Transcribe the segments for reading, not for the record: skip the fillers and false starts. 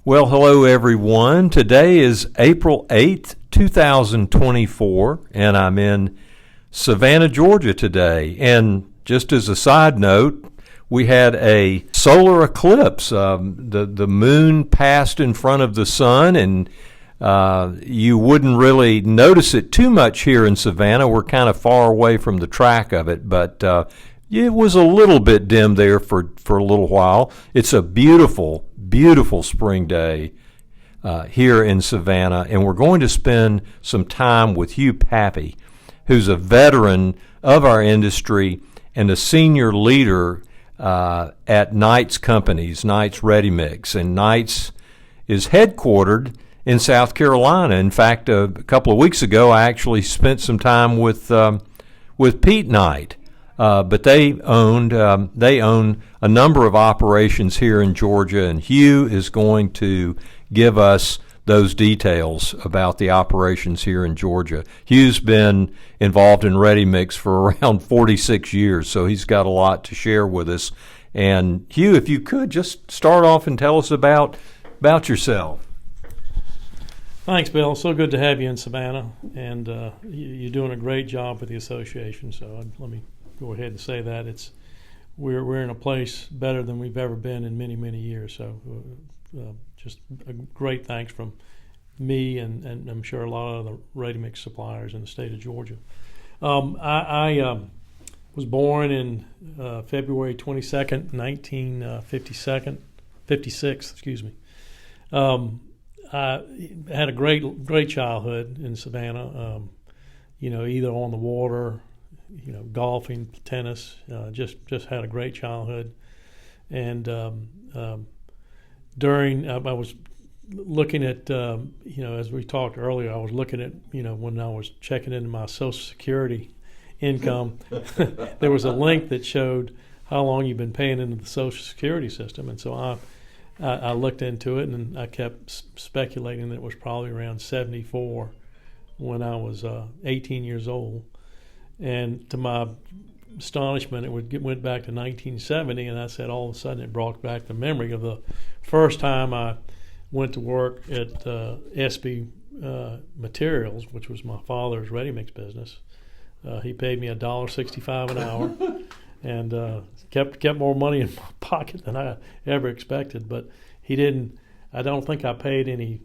Well, hello everyone. Today is April 8th, 2024, and I'm in Savannah, Georgia today. And just as a side note, we had a solar eclipse. The moon passed in front of the sun, and you wouldn't really notice it too much here in Savannah. We're kind of far away from the track of it, but it was a little bit dim there for a little while. It's a beautiful, beautiful spring day here in Savannah, and we're going to spend some time with Hugh Papy, who's a veteran of our industry and a senior leader at Knights Companies, Knights Redi-Mix. And Knights is headquartered in South Carolina. In fact, a couple of weeks ago, I actually spent some time with Pete Knight. But they own a number of operations here in Georgia, and Hugh is going to give us those details about the operations here in Georgia. Hugh's been involved in Redi-Mix for around 46 years, so he's got a lot to share with us. And Hugh, if you could just start off and tell us about yourself. Thanks, Bill. So good to have you in Savannah, and you're doing a great job with the association. So let me go ahead and say that we're in a place better than we've ever been in many, many years. So just a great thanks from me and I'm sure a lot of the Redi-Mix suppliers in the state of Georgia. I was born in February 22nd, 1956. Excuse me. I had a great childhood in Savannah. Either on the water, golfing, tennis, just had a great childhood. And I was looking at, as we talked earlier, I was looking at, when I was checking into my Social Security income, there was a link that showed how long you've been paying into the Social Security system. And so I looked into it, and I kept speculating that it was probably around 74 when I was 18 years old. And to my astonishment, it went back to 1970, and I said all of a sudden it brought back the memory of the first time I went to work at SB Materials, which was my father's Redi-Mix business. He paid me $1.65 an hour, and kept more money in my pocket than I ever expected. But he didn't. I don't think I paid any.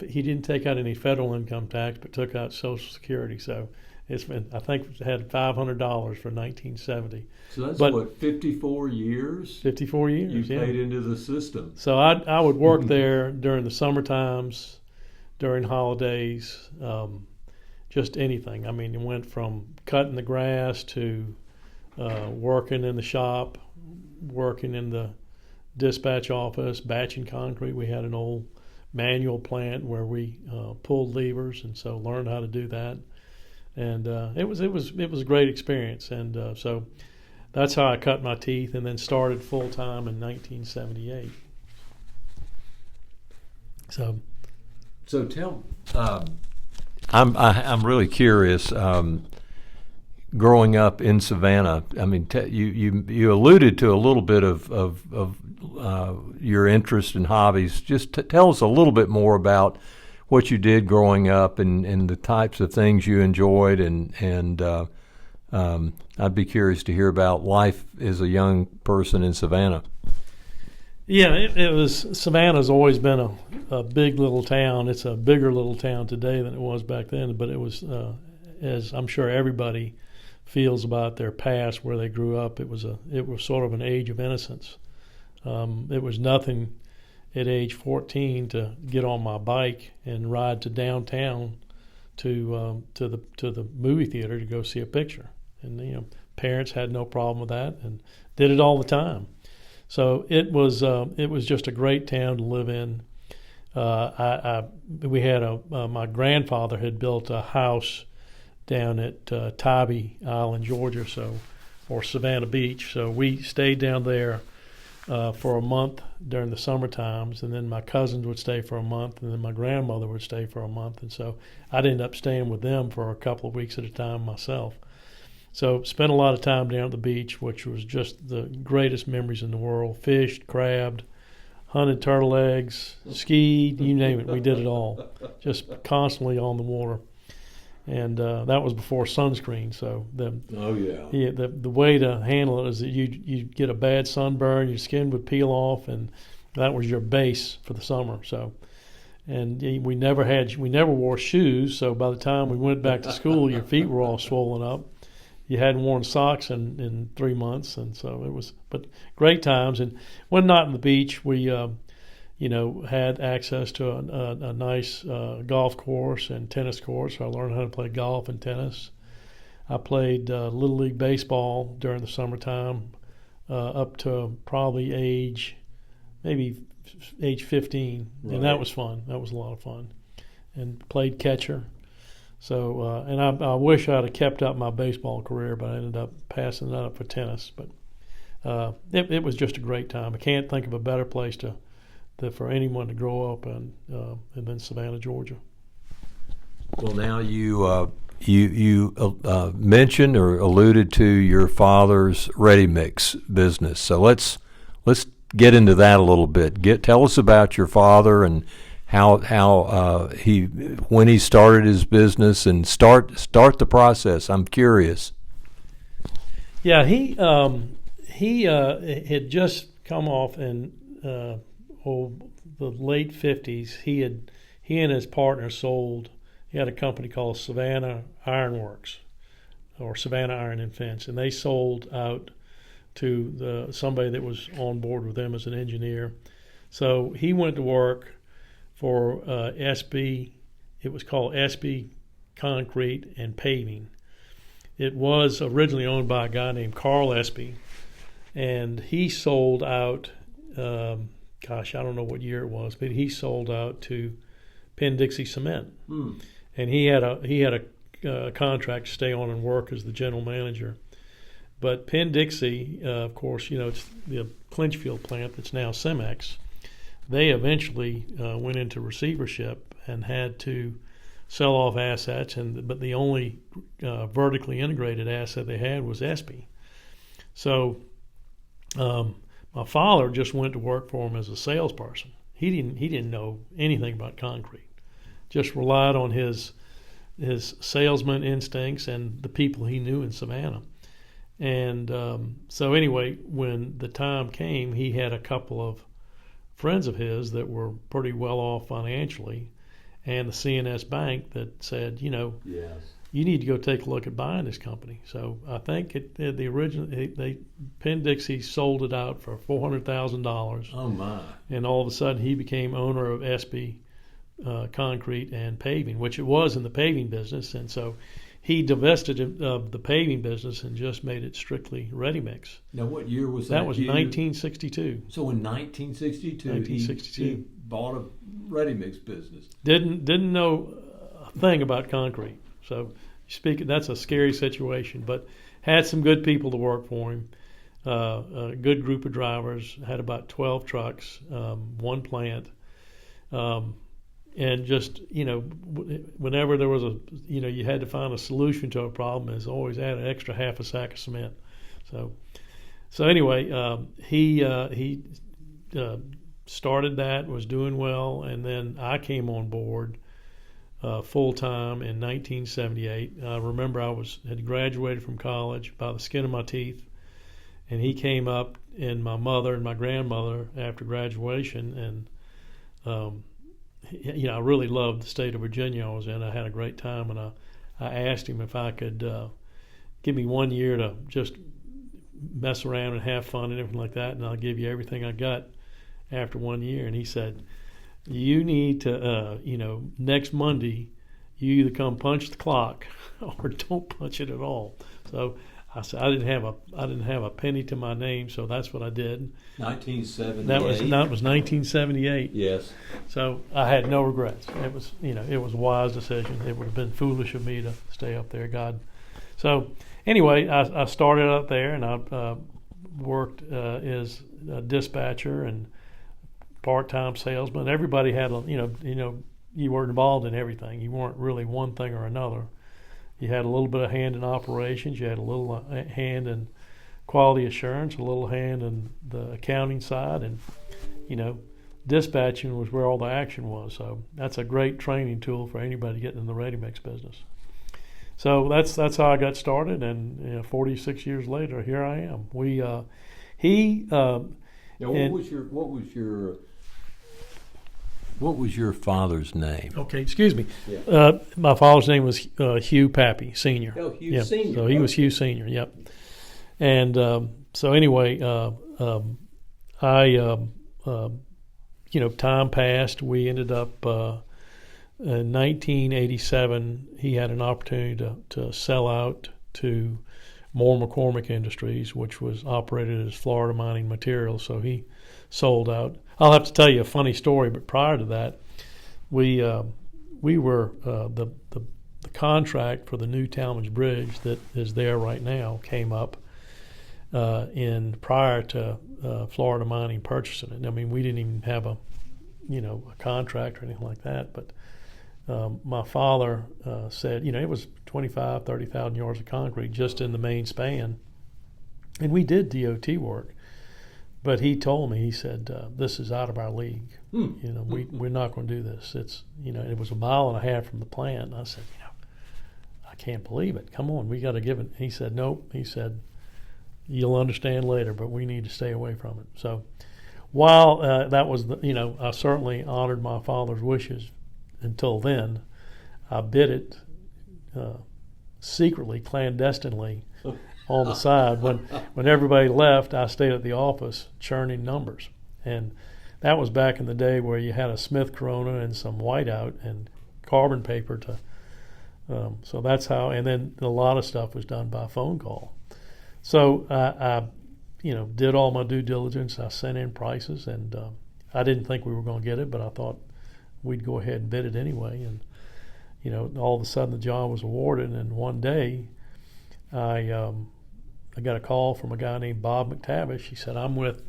He didn't take out any federal income tax, but took out Social Security. So it's been, I think, it had $500 for 1970. So that's 54 years? 54 years, you paid into the system. So I would work there during the summer times, during holidays, just anything. I mean, it went from cutting the grass to working in the shop, working in the dispatch office, batching concrete. We had an old manual plant where we pulled levers, and so learned how to do that. And it was a great experience. And so that's how I cut my teeth, and then started full time in 1978. So tell. I'm really curious. Growing up in Savannah, I mean, you alluded to a little bit of your interest and hobbies. Just tell us a little bit more about what you did growing up and the types of things you enjoyed, and I'd be curious to hear about life as a young person in Savannah. Yeah, it was. Savannah's always been a big little town. It's a bigger little town today than it was back then, but it was, as I'm sure everybody feels about their past, where they grew up, it was sort of an age of innocence. It was nothing at age 14 to get on my bike and ride to downtown to the movie theater to go see a picture. And parents had no problem with that and did it all the time. So it was just a great town to live in. We had my grandfather had built a house down at Tybee Island, Georgia, or Savannah Beach. So we stayed down there for a month during the summer times, and then my cousins would stay for a month, and then my grandmother would stay for a month. And so I'd end up staying with them for a couple of weeks at a time myself. So spent a lot of time down at the beach, which was just the greatest memories in the world. Fished, crabbed, hunted turtle eggs, skied, you name it. We did it all, just constantly on the water. And that was before sunscreen. So the way to handle it is that you get a bad sunburn, your skin would peel off, and that was your base for the summer. So, and we never wore shoes. So by the time we went back to school, your feet were all swollen up. You hadn't worn socks in 3 months, and so it was. But great times. And when not in the beach, we had access to a nice golf course and tennis course. So I learned how to play golf and tennis. I played Little League baseball during the summertime up to probably age 15. Right. And that was fun. That was a lot of fun. And played catcher. So, and I wish I'd have kept up my baseball career, but I ended up passing that up for tennis. But it was just a great time. I can't think of a better place for anyone to grow up in Savannah, Georgia. Well, now you mentioned or alluded to your father's Redi-Mix business. So let's get into that a little bit. Tell us about your father and how when he started his business, and start the process. I'm curious. Yeah, he had just come off in the late 50s. He and his partner sold. He had a company called Savannah Ironworks, or Savannah Iron and Fence, and they sold out to somebody that was on board with them as an engineer. So he went to work for SB. It was called SB Concrete and Paving. It was originally owned by a guy named Carl Espy, and he sold out. I don't know what year it was, but he sold out to Penn-Dixie Cement, and he had a contract to stay on and work as the general manager. But Penn-Dixie, of course, it's the Clinchfield plant that's now Cemex. They eventually went into receivership and had to sell off assets, but the only vertically integrated asset they had was Espy. So my father just went to work for him as a salesperson. He didn't know anything about concrete. Just relied on his salesman instincts and the people he knew in Savannah. And so anyway, when the time came, he had a couple of friends of his that were pretty well off financially, and the CNS Bank that said, yes, you need to go take a look at buying this company. So I think Penn-Dixie sold it out for $400,000. Oh my! And all of a sudden, he became owner of SB Concrete and Paving, which it was in the paving business, and so he divested of the paving business and just made it strictly Redi-Mix. Now, what year was that? That was 1962. So in 1962, he bought a Redi-Mix business. Didn't know a thing about concrete. So that's a scary situation, but had some good people to work for him. A good group of drivers. Had about 12 trucks, one plant. And just, whenever there was you had to find a solution to a problem, is always add an extra half a sack of cement. So anyway, he started that, was doing well, and then I came on board full time in 1978. I remember had graduated from college by the skin of my teeth, and he came up, and my mother and my grandmother after graduation, and I really loved the state of Virginia I was in. I had a great time, and I asked him if I could give me 1 year to just mess around and have fun and everything like that, and I'll give you everything I got after 1 year. And he said, you need to, next Monday, you either come punch the clock or don't punch it at all. So I said I didn't have a penny to my name, so that's what I did. 1978. That was 1978. Yes. So I had no regrets. It was a wise decision. It would have been foolish of me to stay up there. God. So anyway, I started up there, and I worked as a dispatcher and part-time salesman. Everybody had you were involved in everything. You weren't really one thing or another. You had a little bit of hand in operations. You had a little hand in quality assurance, a little hand in the accounting side, and dispatching was where all the action was. So that's a great training tool for anybody getting in the Redi-Mix business. So that's how I got started, and 46 years later, here I am. What was your father's name? Okay, excuse me. Yeah. My father's name was Hugh Papy Senior. Oh, Hugh Senior. So he was Hugh Senior. Yep. And so anyway, time passed. We ended up in 1987. He had an opportunity to sell out to Moore McCormick Industries, which was operated as Florida Mining Materials. So he sold out. I'll have to tell you a funny story, but prior to that, we were the contract for the new Talmadge Bridge that is there right now came up prior to Florida Mining purchasing it. I mean, we didn't even have a contract or anything like that, but my father said, it was 30,000 yards of concrete just in the main span, and we did DOT work. But he told me, he said, this is out of our league. We're not going to do this. It's, it was 1.5 miles from the plant. And I said, I can't believe it. Come on, we got to give it. He said, nope. He said, you'll understand later, but we need to stay away from it. So while that was, I certainly honored my father's wishes until then. I bid it secretly, clandestinely, on the side. When everybody left, I stayed at the office churning numbers. And that was back in the day where you had a Smith Corona and some whiteout and carbon paper so that's how, and then a lot of stuff was done by phone call. So I did all my due diligence. I sent in prices, and I didn't think we were going to get it, but I thought we'd go ahead and bid it anyway. And, all of a sudden the job was awarded, and one day I got a call from a guy named Bob McTavish. He said, I'm with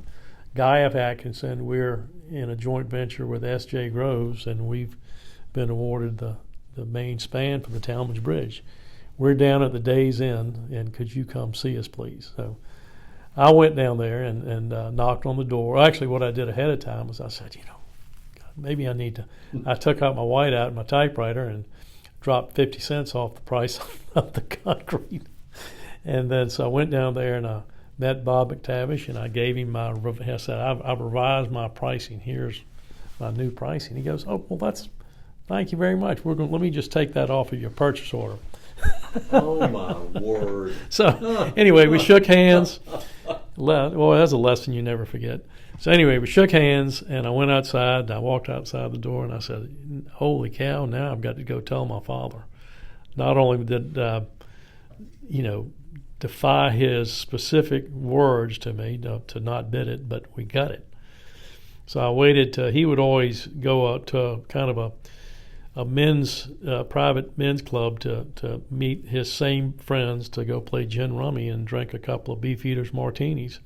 Guy F. Atkinson. We're in a joint venture with S.J. Groves, and we've been awarded the main span for the Talmadge Bridge. We're down at the day's end, and could you come see us, please? So I went down there and knocked on the door. Actually, what I did ahead of time was I said, God, maybe I need to. I took out my whiteout and my typewriter and dropped 50 cents off the price of the concrete. And then so I went down there and I met Bob McTavish, and I gave him I said, I've revised my pricing. Here's my new pricing. He goes, oh, well, thank you very much. Let me just take that off of your purchase order. Oh, my word. So anyway, we shook hands. Well, that's a lesson you never forget. So anyway, we shook hands, and I went outside, and I walked outside the door, and I said, holy cow, now I've got to go tell my father. Not only did, defy his specific words to me to not bid it, but we got it. So I waited till he would always go out to kind of a private men's club to meet his same friends to go play gin rummy and drink a couple of Beefeaters martinis.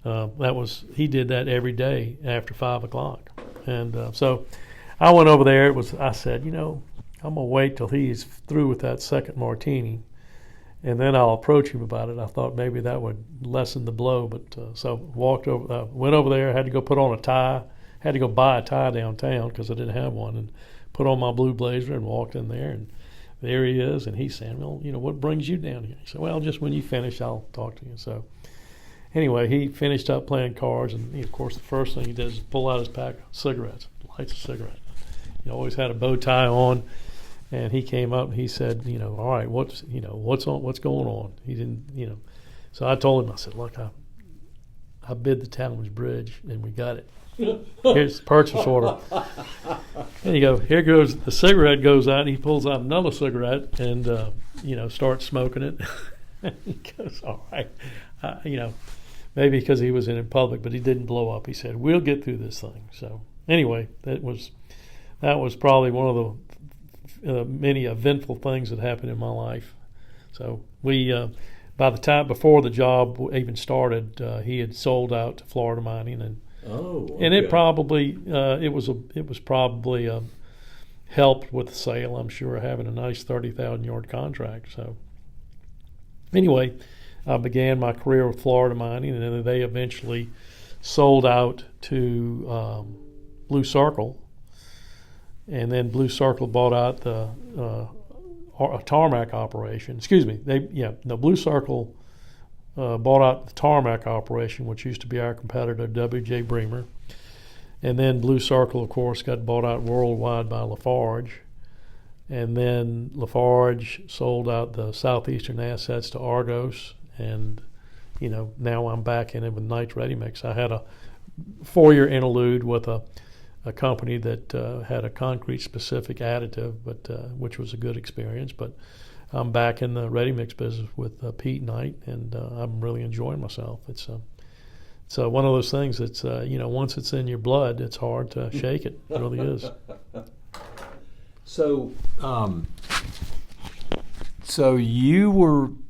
He did that every day after 5 o'clock. And so I went over there. I said, I'm going to wait till he's through with that second martini, and then I'll approach him about it. I thought maybe that would lessen the blow, but so went over there. Had to go put on a tie. Had to go buy a tie downtown because I didn't have one, and put on my blue blazer and walked in there, and there he is. And he's saying, well, what brings you down here? He said, well, just when you finish, I'll talk to you. So anyway, he finished up playing cards, and of course the first thing he does is pull out his pack of cigarettes, lights a cigarette. He always had a bow tie on. And he came up and he said, all right, what's going on? He didn't, So I told him, I said, look, I bid the Talmadge Bridge and we got it. Here's the purchase order. And here goes, the cigarette goes out, and he pulls out another cigarette and, starts smoking it. And he goes, all right, maybe because he was in public, but he didn't blow up. He said, we'll get through this thing. So anyway, that was probably one of the many eventful things that happened in my life. So we, by the time before the job even started, he had sold out to Florida Mining, and okay. And it probably it was probably helped with the sale. I'm sure, having a nice 30,000 yard contract. So anyway, I began my career with Florida Mining, and then they eventually sold out to Blue Circle, and then Blue Circle bought out the tarmac operation. Excuse me. Blue Circle bought out the tarmac operation, which used to be our competitor, W.J. Bremer. And then Blue Circle, of course, got bought out worldwide by Lafarge. And then Lafarge sold out the southeastern assets to Argos. And, now I'm back in it with Knights Redi-Mix. I had a 4-year interlude with a company that had a concrete-specific additive, but which was a good experience. But I'm back in the Redi-Mix business with Pete Knight, and I'm really enjoying myself. It's one of those things that's, once it's in your blood, it's hard to shake it. It really is. So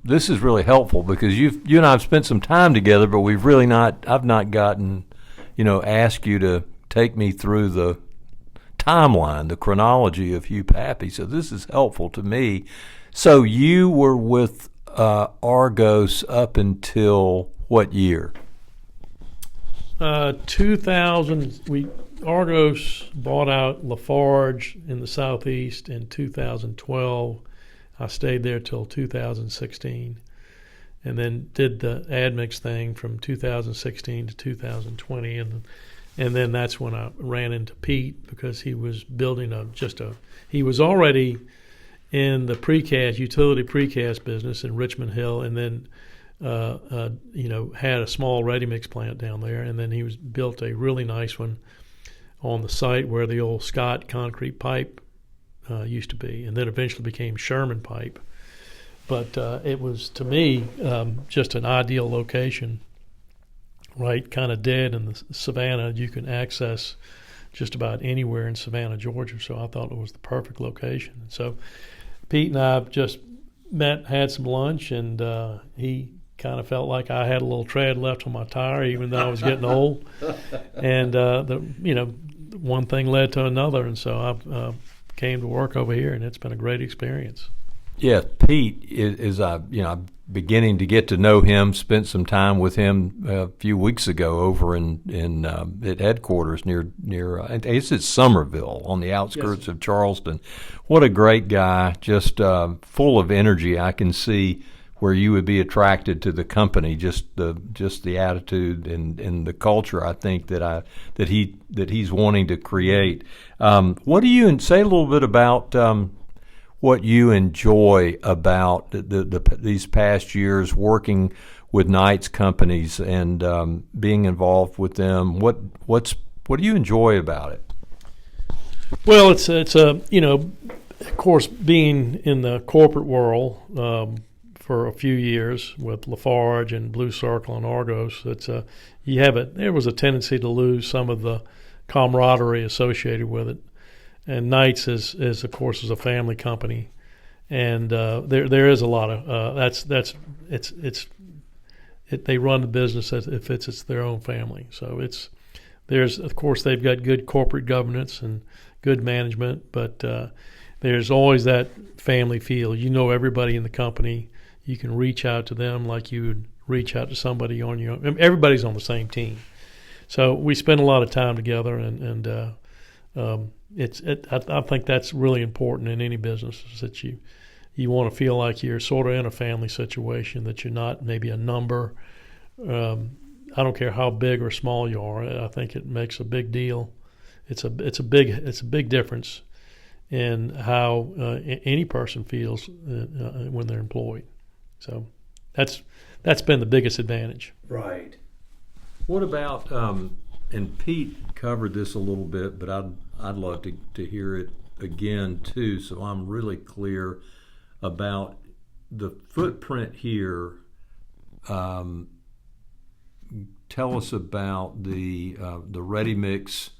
this is really helpful because you and I have spent some time together, but I've not gotten, asked you to take me through the timeline, the chronology of Hugh Papy. So this is helpful to me. So you were with Argos up until what year? 2000. Argos bought out Lafarge in the southeast in 2012. I stayed there till 2016, and then did the Admix thing from 2016 to 2020, and then that's when I ran into Pete because he was building he was already in the precast, utility precast business in Richmond Hill, and then had a small Redi-Mix plant down there, and then he built a really nice one on the site where the old Scott concrete pipe used to be, and then eventually became Sherman pipe. But it was, to me, just an ideal location, right, kind of dead in the Savannah. You can access just about anywhere in Savannah, Georgia, so I thought it was the perfect location. So Pete and I just met, had some lunch, and he kind of felt like I had a little tread left on my tire, even though I was getting old. And one thing led to another, and so I came to work over here, and it's been a great experience. Yeah, Pete is I'm beginning to get to know him. Spent some time with him a few weeks ago over in at headquarters near it's at Somerville on the outskirts of Charleston. What a great guy! Just full of energy. I can see where you would be attracted to the company. Just the attitude and the culture. I think that he's wanting to create. What do you say a little bit about? What you enjoy about these past years working with Knights companies and being involved with them? What do you enjoy about it? Well, it's of course, being in the corporate world for a few years with Lafarge and Blue Circle and Argos, there was a tendency to lose some of the camaraderie associated with it. And Knights is of course a family company, and there is a lot of they run the business as if it's their own family. So there's of course they've got good corporate governance and good management, but there's always that family feel. Everybody in the company. You can reach out to them like you would reach out to somebody on your own. Everybody's on the same team, so we spend a lot of time together, and I think that's really important in any business, is that you want to feel like you're sort of in a family situation, that you're not maybe a number. I don't care how big or small you are. I think it makes a big deal. It's a big difference in how any person feels when they're employed. So that's been the biggest advantage. Right. What about and Pete covered this a little bit, but I'd love to hear it again too, so I'm really clear about the footprint here. Tell us about the Redi-Mix,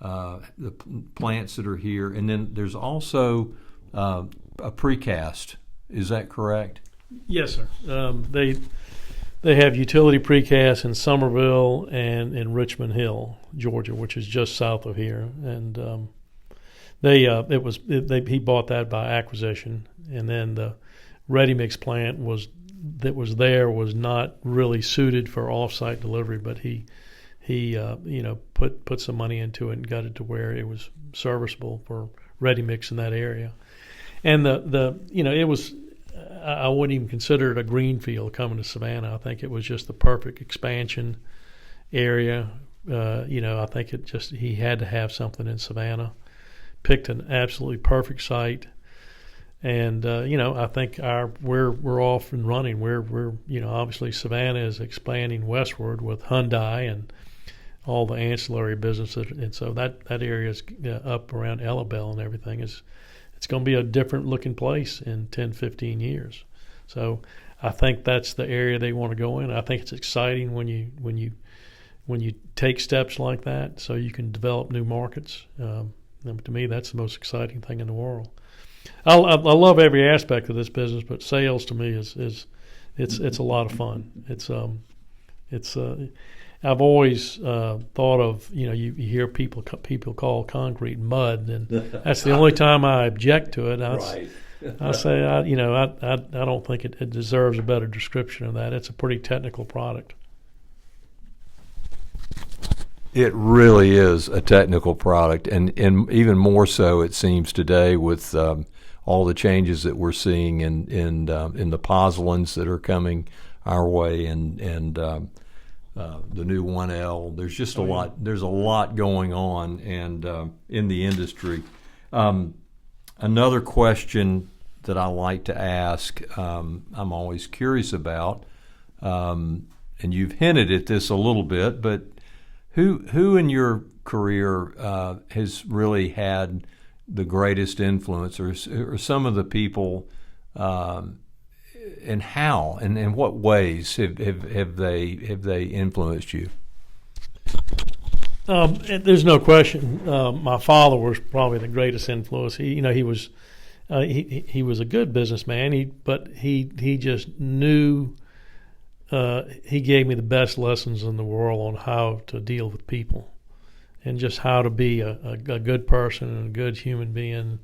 the plants that are here, and then there's also a precast. Is that correct? Yes, sir. They have utility precast in Somerville and in Richmond Hill, Georgia, which is just south of here. And he bought that by acquisition, and then the Redi-Mix plant was not really suited for off-site delivery, but he he put some money into it and got it to where it was serviceable for Redi-Mix in that area. And it was, I wouldn't even consider it a greenfield coming to Savannah. I think it was just the perfect expansion area. I think he had to have something in Savannah. Picked an absolutely perfect site. And I think we're off and running. We're obviously Savannah is expanding westward with Hyundai and all the ancillary businesses, and so that area is up around Elabelle and everything it's going to be a different looking place in 10, 15 years. So I think that's the area they want to go in. I think it's exciting when you take steps like that, so you can develop new markets. To me, that's the most exciting thing in the world. I love every aspect of this business, but sales to me is it's a lot of fun. I've always thought of you hear people call concrete mud, and that's the only time I object to it. I say I don't think it deserves a better description of that. It's a pretty technical product. It really is a technical product, and even more so it seems today with all the changes that we're seeing in the pozzolans that are coming our way, and the new 1L. There's just a lot. There's a lot going on, and in the industry. Another question that I like to ask, I'm always curious about, and you've hinted at this a little bit, but who in your career has really had the greatest influence, or some of the people, and how, and in what ways have they influenced you? There's no question. My father was probably the greatest influence. He was a good businessman. But he just knew. He gave me the best lessons in the world on how to deal with people, and just how to be a good person and a good human being,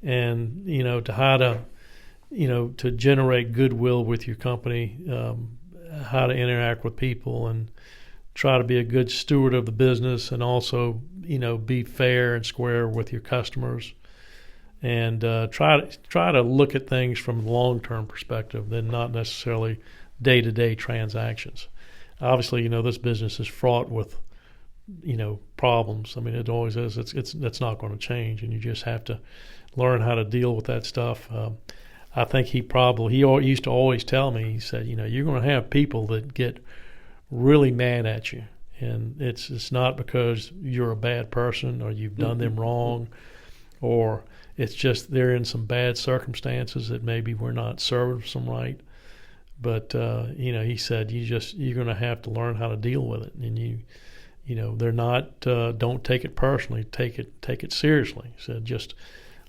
and to how to to generate goodwill with your company, how to interact with people, and try to be a good steward of the business, and also be fair and square with your customers, and try to look at things from a long-term perspective, than not necessarily day-to-day transactions. Obviously, this business is fraught with problems. I mean, it always is. It's not going to change, and you just have to learn how to deal with that stuff. I think he used to always tell me, he said, you're going to have people that get really mad at you, and it's not because you're a bad person or you've done them wrong, or it's just they're in some bad circumstances that maybe we're not serving them right. But he said you're going to have to learn how to deal with it, and they're not. Don't take it personally. Take it seriously. He said just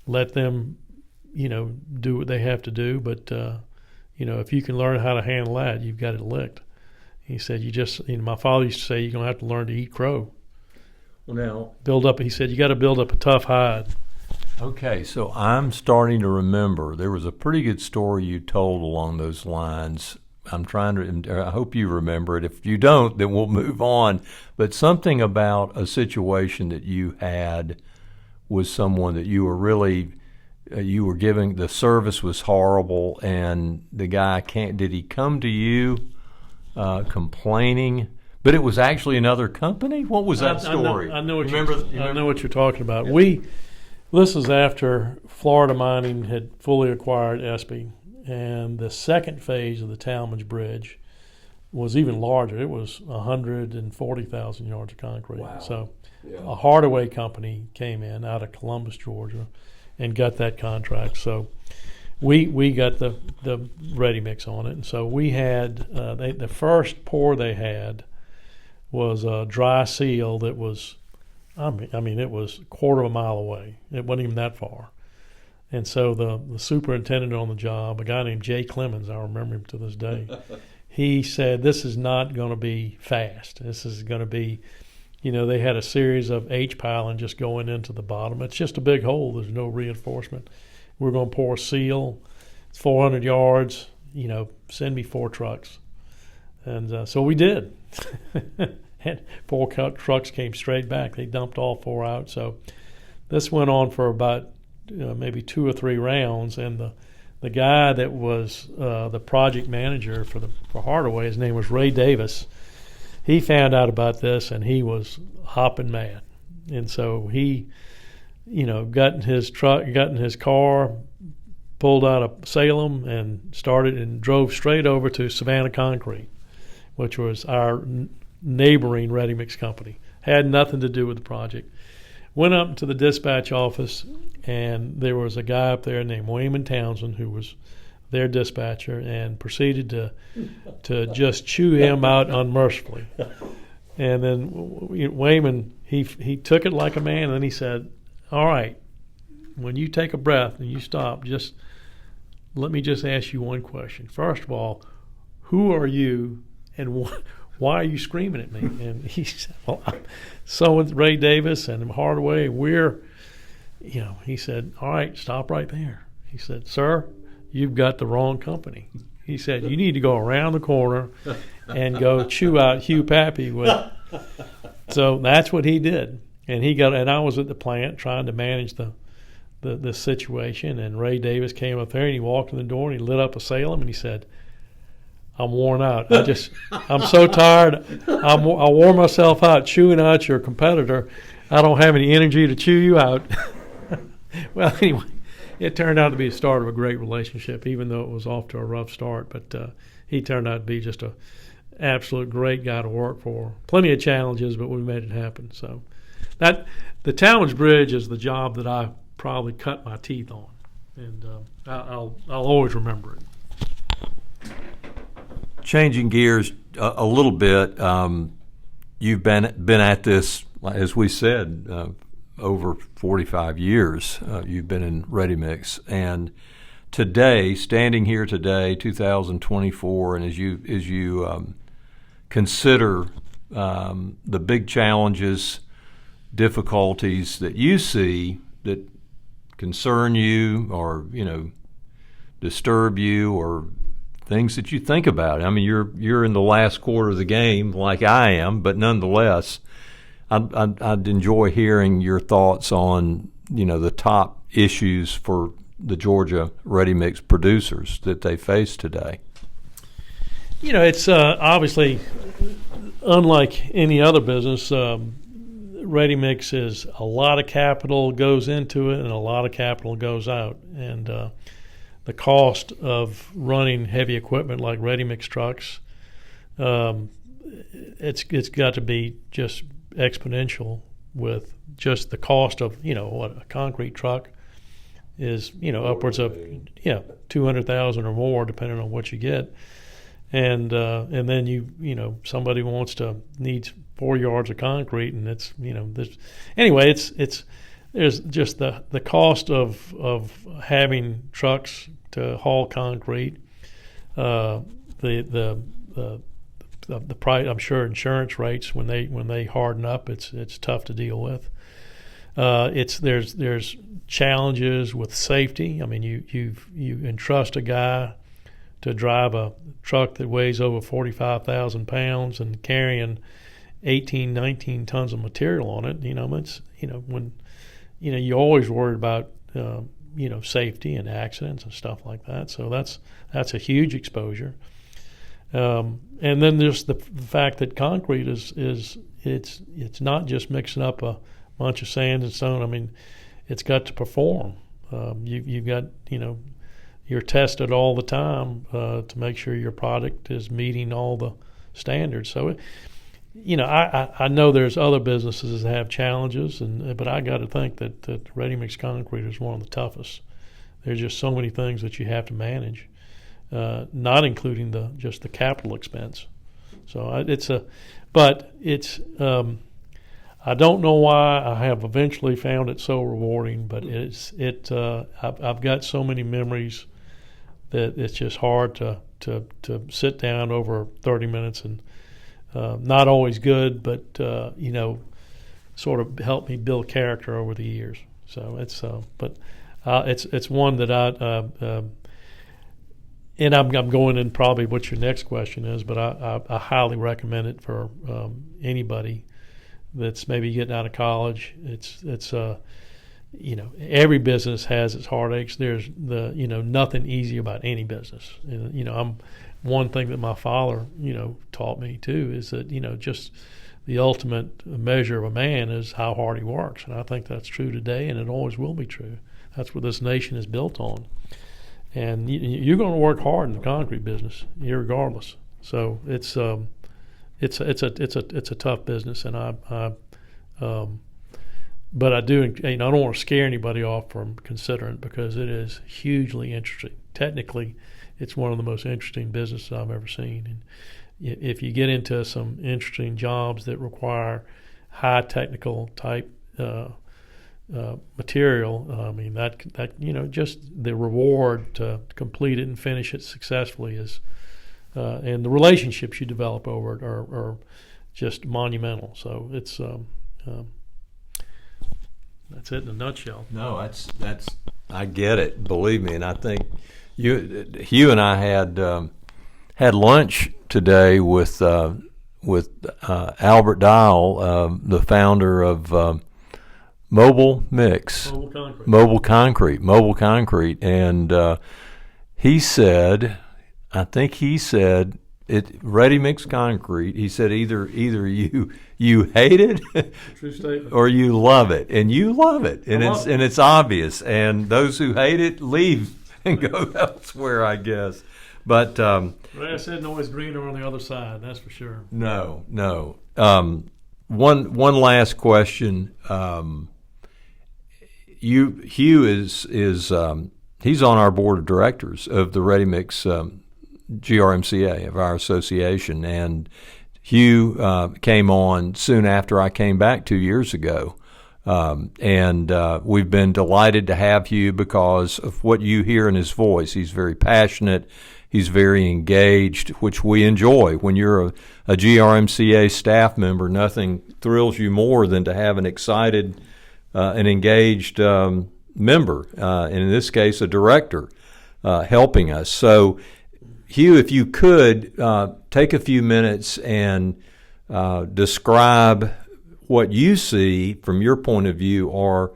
let them do what they have to do. But if you can learn how to handle that, you've got it licked. He said my father used to say you're going to have to learn to eat crow. Well, now he said you got to build up a tough hide. Okay, so I'm starting to remember there was a pretty good story you told along those lines. I hope you remember it. If you don't, then we'll move on. But something about a situation that you had with someone that you were really, you were giving, the service was horrible, and the guy did he come to you complaining? But it was actually another company? What was that story? I know what you're talking about. Yeah. This is after Florida Mining had fully acquired ESPY, and the second phase of the Talmadge Bridge was even larger. It was 140,000 yards of concrete. Wow. So a Hardaway company came in out of Columbus, Georgia, and got that contract. So we got the Redi-Mix on it. And so we had the first pour they had was a dry seal that was, it was a quarter of a mile away. It wasn't even that far. And so the superintendent on the job, a guy named Jay Clemens, I remember him to this day, he said, this is not going to be fast. This is going to be, they had a series of H-piling just going into the bottom. It's just a big hole. There's no reinforcement. We're going to pour a seal. It's 400 yards. Send me 4 trucks. And so we did. and 4 trucks came straight back. They dumped all 4 out. So this went on for about maybe 2 or 3 rounds, and the guy that was the project manager for Hardaway, his name was Ray Davis. He found out about this, and he was hopping mad. And so he, got in his truck, got in his car, pulled out of Salem, and started and drove straight over to Savannah Concrete, which was our neighboring Redi-Mix company. Had nothing to do with the project. Went up to the dispatch office, and there was a guy up there named Wayman Townsend who was their dispatcher, and proceeded to just chew him out unmercifully. And then Wayman, he took it like a man, and then he said, "All right, when you take a breath and you stop, just let me just ask you one question. First of all, who are you, and why are you screaming at me?" And he said, "Well, so with Ray Davis and Hardaway, he said, all right, stop right there." He said, "Sir, you've got the wrong company." He said, "You need to go around the corner and go chew out Hugh Papy with." So that's what he did. And I was at the plant trying to manage the situation, and Ray Davis came up there, and he walked in the door, and he lit up a Salem, and he said, "I'm worn out. I'm so tired. I wore myself out chewing out your competitor. I don't have any energy to chew you out." Well, anyway, it turned out to be the start of a great relationship, even though it was off to a rough start. But he turned out to be just a absolute great guy to work for. Plenty of challenges, but we made it happen. So the Talmadge Bridge is the job that I probably cut my teeth on, and I'll always remember it. Changing gears a little bit, you've been at this, as we said, over 45 years. You've been in Redi-Mix, and today, standing here today, 2024, and as you consider the big challenges, difficulties that you see that concern you, or disturb you, or things that you think about. I mean, you're in the last quarter of the game, like I am, but nonetheless, I'd enjoy hearing your thoughts on the top issues for the Georgia Redi-Mix producers that they face today. It's obviously unlike any other business. Redi-Mix is a lot of capital goes into it, and a lot of capital goes out, and the cost of running heavy equipment like Redi-Mix trucks, it's got to be just exponential with just the cost of what a concrete truck is, upwards of 200,000 or more, depending on what you get, and then somebody needs 4 yards of concrete, and it's there's just the cost of having trucks to haul concrete, the price. I'm sure insurance rates when they harden up, it's tough to deal with. There's challenges with safety. I mean, you entrust a guy to drive a truck that weighs over 45,000 pounds and carrying 18, 19 tons of material on it. When you're always worried about safety and accidents and stuff like that. So that's a huge exposure. And then there's the fact that concrete it's not just mixing up a bunch of sand and stone. I mean, it's got to perform. You've got you're tested all the time to make sure your product is meeting all the standards. So, I know there's other businesses that have challenges, but I got to think that Redi-Mix concrete is one of the toughest. There's just so many things that you have to manage. Not including just the capital expense. So I don't know why I have eventually found it so rewarding, but I've got so many memories that it's just hard to sit down over 30 minutes and not always good, but sort of helped me build character over the years. So it's one that and I'm going in probably what your next question is, but I highly recommend it for anybody that's maybe getting out of college. It's every business has its heartaches. There's nothing easy about any business. And, I'm one thing that my father taught me too is that just the ultimate measure of a man is how hard he works, and I think that's true today, and it always will be true. That's what this nation is built on. And you're going to work hard in the concrete business, irregardless. So it's a tough business, and but I do. I don't want to scare anybody off from considering it because it is hugely interesting. Technically, it's one of the most interesting businesses I've ever seen. And if you get into some interesting jobs that require high technical type material, that just the reward to complete it and finish it successfully is, and the relationships you develop over it are just monumental. So it's that's it in a nutshell. No, that's I get it. Believe me, and I think Hugh and I had lunch today with Albert Dial, the founder of Mobile-Mix, Mobile Concrete, and he said, it Redi-Mix concrete. He said either you hate it True statement. or you love it, and you love it, and it's obvious. And those who hate it leave and go elsewhere, I guess. But like I said, always greener on the other side. That's for sure. No. One last question. Hugh is he's on our board of directors of the Redi-Mix GRMCA of our association, and Hugh came on soon after I came back 2 years ago, and we've been delighted to have Hugh because of what you hear in his voice. He's very passionate. He's very engaged, which we enjoy. When you're a GRMCA staff member, nothing thrills you more than to have an excited and engaged member, and in this case, a director, helping us. So, Hugh, if you could take a few minutes and describe what you see from your point of view are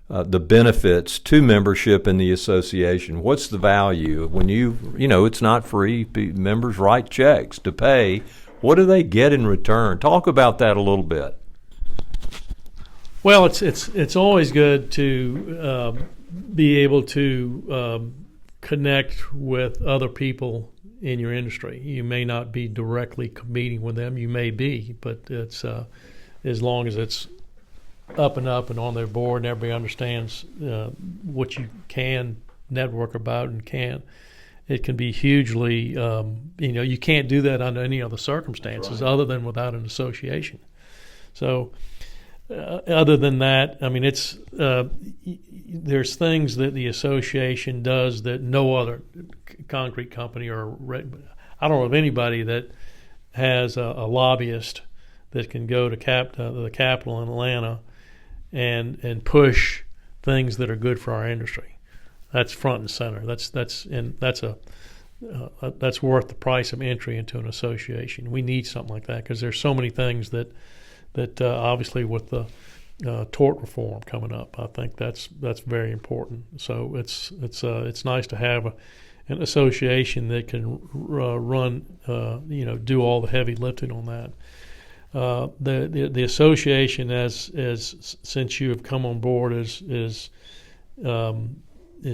the benefits to membership in the association. What's the value when it's not free. Members write checks to pay. What do they get in return? Talk about that a little bit. Well, it's always good to be able to connect with other people in your industry. You may not be directly competing with them. You may be, but it's as long as it's up and on their board and everybody understands what you can network about and can't. It can be hugely, you can't do that under any other circumstances other than without an association. So other than that, I mean, it's there's things that the association does that no other concrete company I don't know of anybody that has a lobbyist that can go to the Capitol in Atlanta and push things that are good for our industry. That's front and center. That's worth the price of entry into an association. We need something like that because there's so many things that obviously with the tort reform coming up, I think that's very important. So it's nice to have an association that can run, do all the heavy lifting on that. The association as since you have come on board is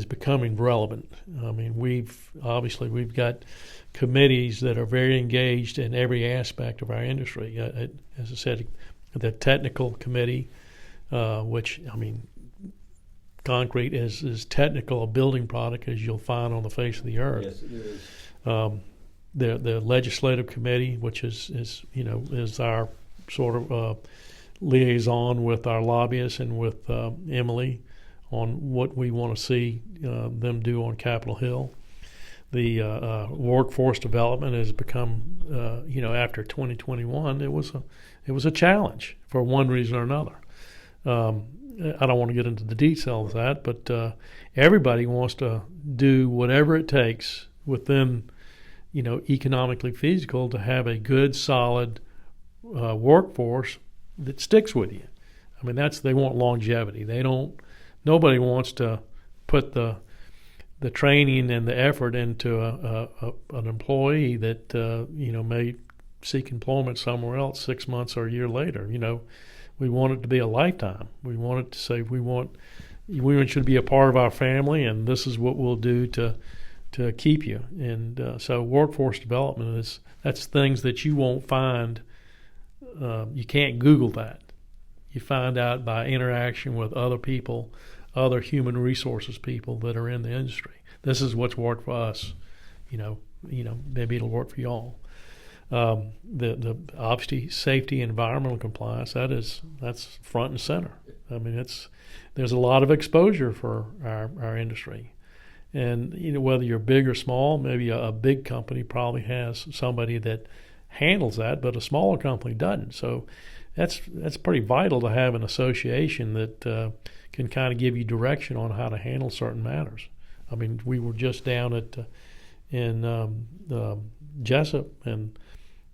becoming relevant. I mean, we've got committees that are very engaged in every aspect of our industry. As I said, the technical committee, which, I mean, concrete is as technical a building product as you'll find on the face of the earth. Yes, it is. The legislative committee, which is our sort of liaison with our lobbyists and with Emily on what we want to see them do on Capitol Hill. The workforce development has become, after 2021, it was a challenge for one reason or another. I don't want to get into the details of that, but everybody wants to do whatever it takes within, economically feasible to have a good, solid workforce that sticks with you. I mean, they want longevity. Nobody wants to put the training and the effort into an employee that may seek employment somewhere else 6 months or a year later. We want it to be a lifetime. We want it to say you should be a part of our family, and this is what we'll do to keep you. And so workforce development that's things that you won't find. You can't Google that. You find out by interaction with other people, other human resources people that are in the industry. This is what's worked for us. Maybe it'll work for y'all. The obviously safety, environmental compliance, that's front and center. I mean, there's a lot of exposure for our industry, and whether you're big or small, maybe a big company probably has somebody that handles that, but a smaller company doesn't. So that's pretty vital to have an association that can kind of give you direction on how to handle certain matters. I mean, we were just down in Jessup, and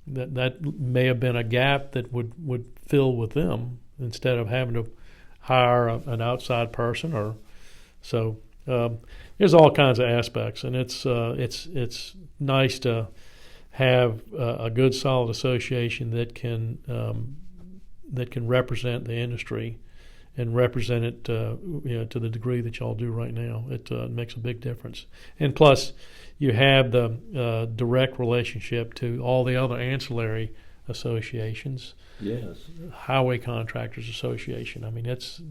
that may have been a gap that would fill with them instead of having to hire an outside person. Or so there's all kinds of aspects, and it's nice to have a good, solid association that can represent the industry and represent it to the degree that y'all do right now. It makes a big difference. And plus, you have the direct relationship to all the other ancillary associations. Yes. Highway Contractors Association. I mean, it's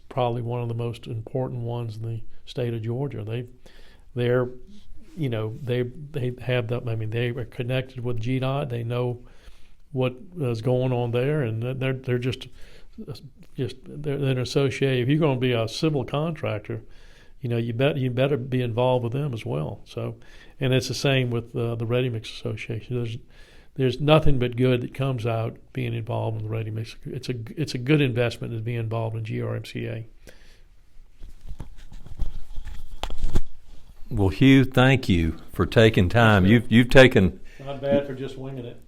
probably one of the most important ones in the state of Georgia. They have the. I mean, they are connected with GDOT. They know what is going on there, and they're just they're associated. If you're going to be a civil contractor, you better be involved with them as well. So, and it's the same with the Redi-Mix Association. There's nothing but good that comes out being involved in the Redi-Mix. It's a good investment to be involved in GRMCA. Well, Hugh, thank you for taking time. You've taken. Not bad for just winging it.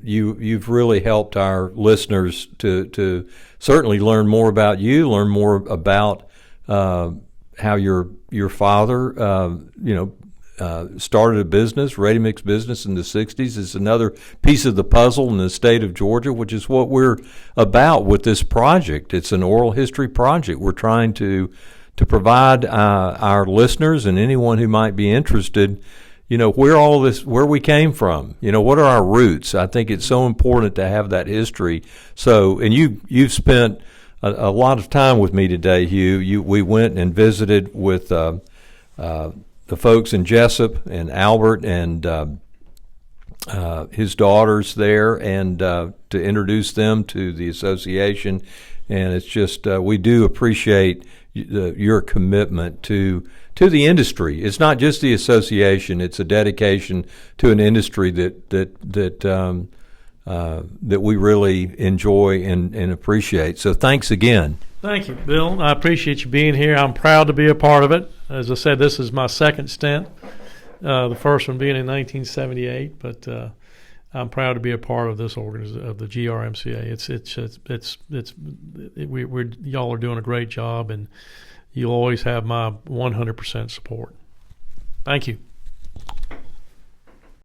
You've really helped our listeners to certainly learn more about you, learn more about how your father started a business, Redi-Mix business in the 60s. Is another piece of the puzzle in the state of Georgia, which is what we're about with this project. It's an oral history project. We're trying to provide our listeners and anyone who might be interested, where we came from, what are our roots. I think it's so important to have that history. So, and you've spent a lot of time with me today, Hugh. We went and visited with the folks in Jessup and Albert and his daughters there, and to introduce them to the association. And it's just we do appreciate your commitment to the industry. It's not just the association; it's a dedication to an industry that we really enjoy and appreciate. So thanks again. Thank you, Bill. I appreciate you being here. I'm proud to be a part of it. As I said, this is my second stint. The first one being in 1978, but I'm proud to be a part of this organization, of the GRMCA. Y'all are doing a great job, and you'll always have my 100% support. Thank you.